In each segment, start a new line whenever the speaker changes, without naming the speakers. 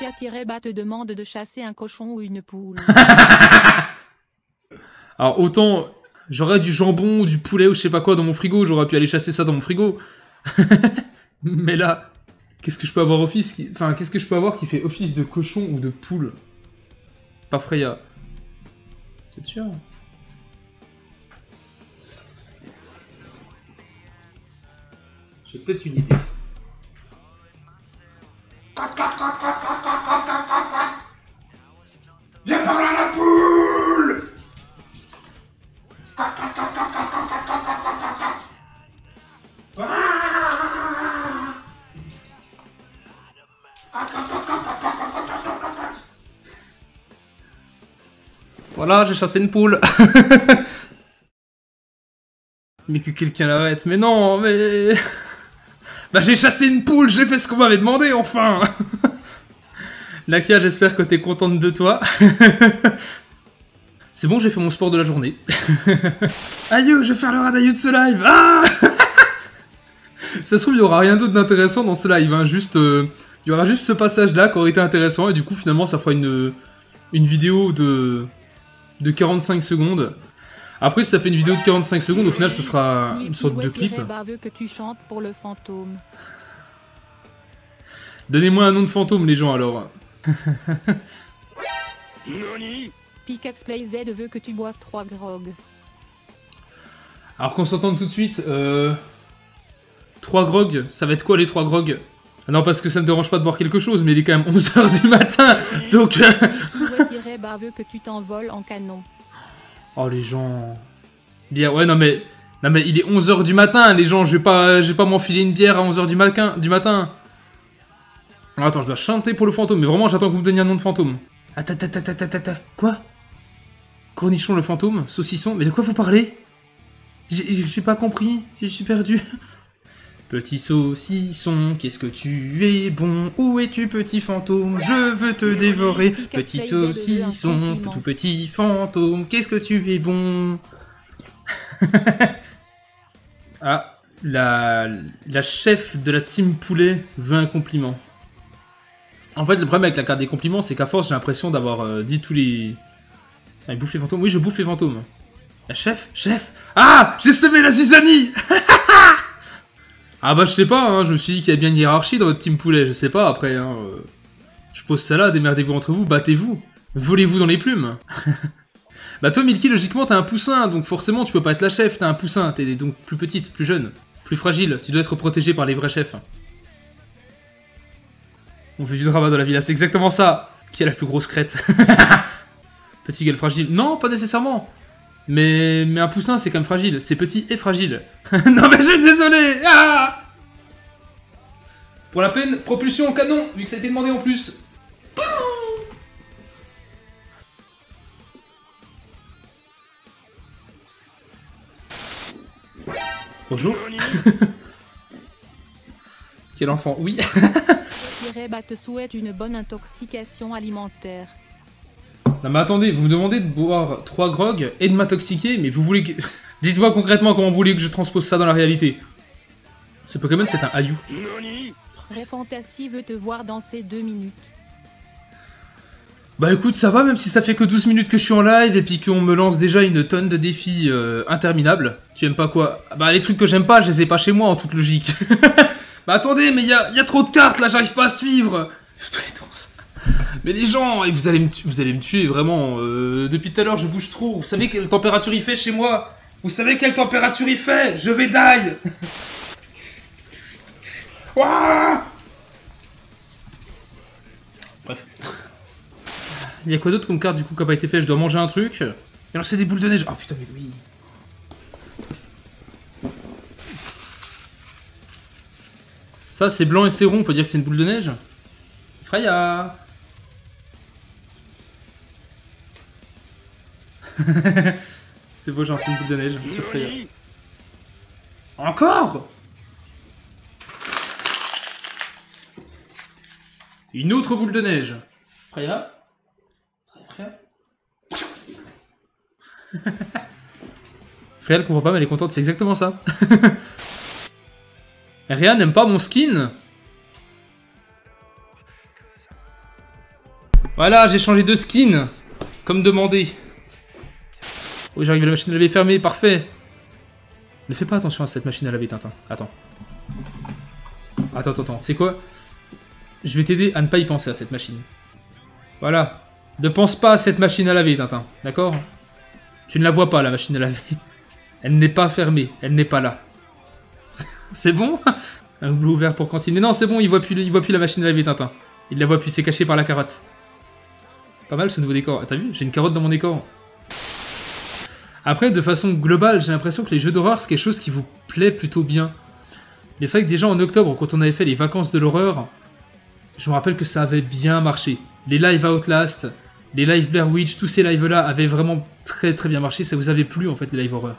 Lakia-Bat te demande de chasser un cochon ou une poule.
Alors autant j'aurais du jambon ou du poulet ou je sais pas quoi dans mon frigo, j'aurais pu aller chasser ça dans mon frigo. Mais là, qu'est-ce que je peux avoir qu'est-ce que je peux avoir qui fait office de cochon ou de poule? Pas Freya. C'est sûr. J'ai peut-être une idée.
Viens par là la poule!
Voilà, j'ai chassé une poule. Mais que quelqu'un l'arrête. Mais non, mais... Bah j'ai chassé une poule, j'ai fait ce qu'on m'avait demandé, enfin. Lakia, j'espère que t'es contente de toi. C'est bon, j'ai fait mon sport de la journée. Aïe, je vais faire le radailleux de ce live. Ah. Ça se trouve, il y aura rien d'autre d'intéressant dans ce live. Hein. Juste, il y aura juste ce passage-là qui aurait été intéressant. Et du coup, finalement, ça fera une vidéo de 45 secondes. Après, si ça fait une vidéo de 45 secondes, au final, ce sera une sorte de clip.
Que tu chantes pour le fantôme.
Donnez-moi un nom de fantôme, les gens, alors.
Pikax Play Z veut que tu boives 3 grogs.
Alors qu'on s'entende tout de suite, 3 grogs, ça va être quoi les 3 grogs? Ah non, parce que ça me dérange pas de boire quelque chose, mais il est quand même 11h du matin, donc...
veut que tu t'envoles en canon.
Oh les gens... Bien, ouais, non mais il est 11h du matin, les gens, je vais pas m'enfiler une bière à 11h du matin. Alors, attends, je dois chanter pour le fantôme, mais vraiment, j'attends que vous me donniez un nom de fantôme. Attends. Quoi? Cornichon le fantôme? Saucisson? Mais de quoi vous parlez? J'ai pas compris, je suis perdu. Petit saucisson, qu'est-ce que tu es bon? Où es-tu, petit fantôme? Je veux te dévorer. Petit saucisson, tout petit fantôme, qu'est-ce que tu es bon? Ah, la chef de la team poulet veut un compliment. En fait, le problème avec la carte des compliments, c'est qu'à force, j'ai l'impression d'avoir dit tous les... Ah, il bouffe les fantômes? Oui, je bouffe les fantômes. La chef? Ah, j'ai semé la zizanie. Ah bah je sais pas, hein, je me suis dit qu'il y a bien une hiérarchie dans votre team poulet, je sais pas, après, hein, je pose ça là, démerdez-vous entre vous, battez-vous, volez-vous dans les plumes. Bah toi Milky, logiquement t'as un poussin, donc forcément tu peux pas être la chef, t'as un poussin, t'es donc plus petite, plus jeune, plus fragile, tu dois être protégée par les vrais chefs. On veut du drama dans la villa, c'est exactement ça. Qui a la plus grosse crête? Petit gueule fragile. Non, pas nécessairement. Mais un poussin, c'est quand même fragile. C'est petit et fragile. Non mais je suis désolé. Ah, pour la peine, propulsion au canon, vu que ça a été demandé en plus. Bonjour. Quel enfant, oui.
Bah te souhaite une bonne intoxication alimentaire.
Non mais attendez, vous me demandez de boire 3 grogs et de m'intoxiquer, mais vous voulez que... Dites-moi concrètement comment vous voulez que je transpose ça dans la réalité. Ce Pokémon c'est un Ayu.
Fantasy veut te voir danser 2 minutes.
Bah écoute, ça va, même si ça fait que 12 minutes que je suis en live et puis qu'on me lance déjà une tonne de défis interminables. Tu aimes pas quoi? Bah les trucs que j'aime pas, je les ai pas chez moi en toute logique. Bah attendez, mais y a trop de cartes là, j'arrive pas à suivre. Mais les gens, vous allez me tuer vraiment. Depuis tout à l'heure, je bouge trop. Vous savez quelle température il fait chez moi? Vous savez quelle température il fait? Je vais die. Ouah. Bref. Il y a quoi d'autre comme carte du coup qui a pas été fait? Je dois manger un truc. Et alors c'est des boules de neige. Ah putain mais oui. Ça c'est blanc et c'est rond, on peut dire que c'est une boule de neige. Freya. C'est beau, genre c'est une boule de neige sur Freya. Encore? Une autre boule de neige. Freya. Freya elle comprend pas mais elle est contente, c'est exactement ça. Freya n'aime pas mon skin. Voilà, j'ai changé de skin. Comme demandé. Oui, j'arrive à la machine à laver fermée, parfait. Ne fais pas attention à cette machine à laver, Tintin. Attends. Attends. C'est quoi? Je vais t'aider à ne pas y penser à cette machine. Voilà. Ne pense pas à cette machine à laver, Tintin. D'accord? Tu ne la vois pas, la machine à laver. Elle n'est pas fermée. Elle n'est pas là. C'est bon? Un houblon ouvert pour cantine. Mais non, c'est bon, il voit plus la machine à laver, Tintin. Il la voit plus, c'est caché par la carotte. Pas mal ce nouveau décor. T'as vu? J'ai une carotte dans mon décor. Après, de façon globale, j'ai l'impression que les jeux d'horreur, c'est quelque chose qui vous plaît plutôt bien. Mais c'est vrai que déjà en octobre, quand on avait fait les vacances de l'horreur, je me rappelle que ça avait bien marché. Les lives Outlast, les lives Blair Witch, tous ces lives-là avaient vraiment très bien marché. Ça vous avait plu en fait, les lives horreur.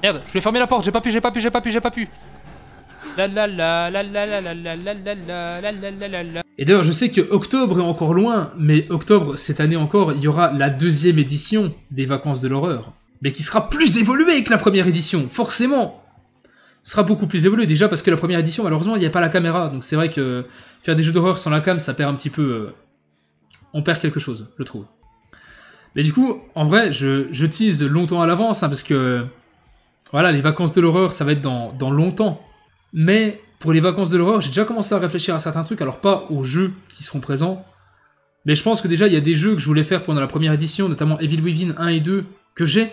Merde, je vais fermer la porte, j'ai pas pu.
Et d'ailleurs, je sais que octobre est encore loin, mais octobre, cette année encore, il y aura la 2e édition des vacances de l'horreur. Mais qui sera plus évoluée que la première édition, forcément. Ce sera beaucoup plus évolué, déjà parce que la première édition, malheureusement, il n'y a pas la caméra. Donc c'est vrai que faire des jeux d'horreur sans la cam, ça perd un petit peu... on perd quelque chose, je trouve. Mais du coup, en vrai, je tease longtemps à l'avance, hein, parce que... Voilà, les vacances de l'horreur, ça va être dans longtemps. Mais pour les vacances de l'horreur, j'ai déjà commencé à réfléchir à certains trucs. Alors pas aux jeux qui seront présents. Mais je pense que déjà, il y a des jeux que je voulais faire pendant la première édition, notamment Evil Within 1 et 2, que j'ai.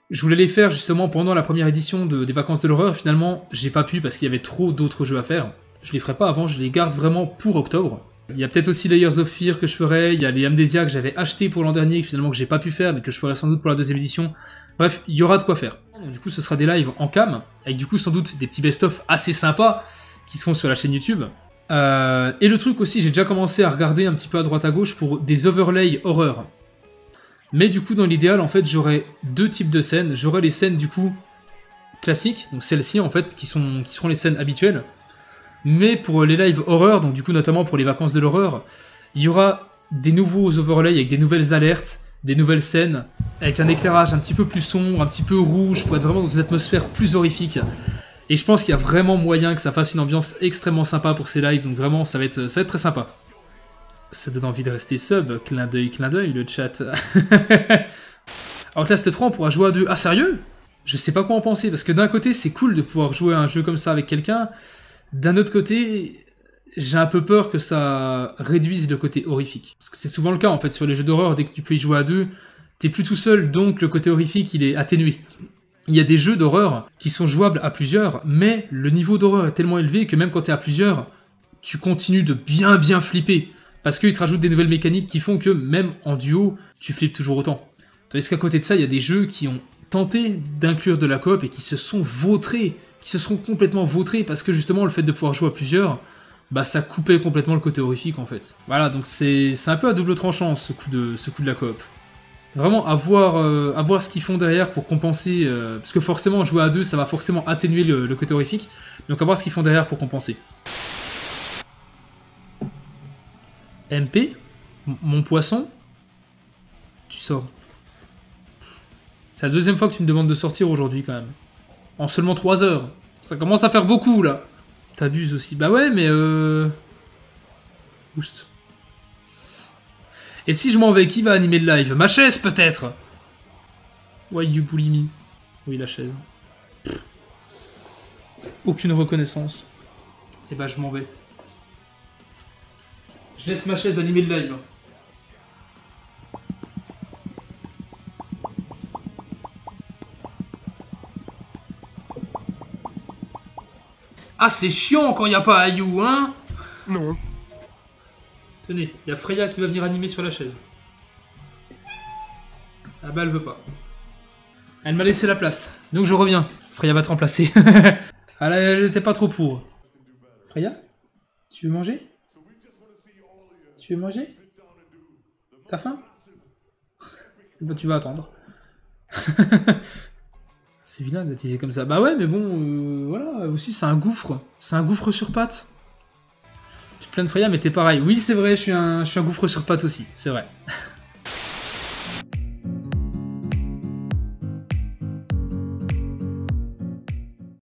Je voulais les faire justement pendant la première édition des vacances de l'horreur. Finalement, j'ai pas pu parce qu'il y avait trop d'autres jeux à faire. Je les ferai pas avant, je les garde vraiment pour octobre. Il y a peut-être aussi Layers of Fear que je ferai. Il y a les Amnesia que j'avais acheté pour l'an dernier, que finalement que j'ai pas pu faire, mais que je ferai sans doute pour la 2e édition. Bref, il y aura de quoi faire. Du coup, ce sera des lives en cam, avec du coup sans doute des petits best-of assez sympas qui seront sur la chaîne YouTube. Et le truc aussi, j'ai déjà commencé à regarder un petit peu à droite à gauche pour des overlays horreur. Mais du coup, dans l'idéal, en fait, j'aurai 2 types de scènes. J'aurai les scènes du coup classiques, donc celles-ci en fait, qui seront les scènes habituelles. Mais pour les lives horreur, donc du coup notamment pour les vacances de l'horreur, il y aura des nouveaux overlays avec des nouvelles alertes, des nouvelles scènes, avec un éclairage un petit peu plus sombre, un petit peu rouge, pour être vraiment dans une atmosphère plus horrifique. Et je pense qu'il y a vraiment moyen que ça fasse une ambiance extrêmement sympa pour ces lives, donc vraiment ça va être très sympa. Ça donne envie de rester sub, clin d'œil, le chat. Outlast 3, on pourra jouer à 2. Ah sérieux? Je sais pas quoi en penser, parce que d'un côté c'est cool de pouvoir jouer à un jeu comme ça avec quelqu'un, d'un autre côté, j'ai un peu peur que ça réduise le côté horrifique. Parce que c'est souvent le cas en fait sur les jeux d'horreur, dès que tu peux y jouer à 2, t'es plus tout seul, donc le côté horrifique il est atténué. Il y a des jeux d'horreur qui sont jouables à plusieurs, mais le niveau d'horreur est tellement élevé que même quand t'es à plusieurs, tu continues de bien flipper. Parce qu'ils te rajoutent des nouvelles mécaniques qui font que même en duo, tu flippes toujours autant. Tandis qu'à côté de ça, il y a des jeux qui ont tenté d'inclure de la coop et qui se sont vautrés, qui se seront complètement vautrés parce que justement le fait de pouvoir jouer à plusieurs, bah ça coupait complètement le côté horrifique en fait. Voilà, donc c'est un peu à double tranchant ce coup de la coop. Vraiment à voir ce qu'ils font derrière pour compenser, parce que forcément jouer à 2 ça va forcément atténuer le côté horrifique, donc à voir ce qu'ils font derrière pour compenser. MP, mon poisson, tu sors. C'est la 2e fois que tu me demandes de sortir aujourd'hui quand même. En seulement 3 heures. Ça commence à faire beaucoup là. T'abuses aussi. Bah ouais mais Oust. Et si je m'en vais, qui va animer le live? Ma chaise peut-être? Why you bully me? Oui la chaise. Aucune reconnaissance. Et bah je m'en vais. Je laisse ma chaise animer le live. Ah, c'est chiant quand il n'y a pas Ayu, hein?
Non.
Tenez, il y a Freya qui va venir animer sur la chaise. Ah bah, elle veut pas. Elle m'a laissé la place, donc je reviens. Freya va te remplacer. Elle était pas trop pour. Freya? Tu veux manger? Tu veux manger? T'as faim? Bah, tu vas attendre. C'est vilain de teaser comme ça. Bah ouais, mais bon, voilà, aussi c'est un gouffre. C'est un gouffre sur pattes. Tu te plains de Freya, mais t'es pareil. Oui, c'est vrai, je suis un gouffre sur pattes aussi, c'est vrai.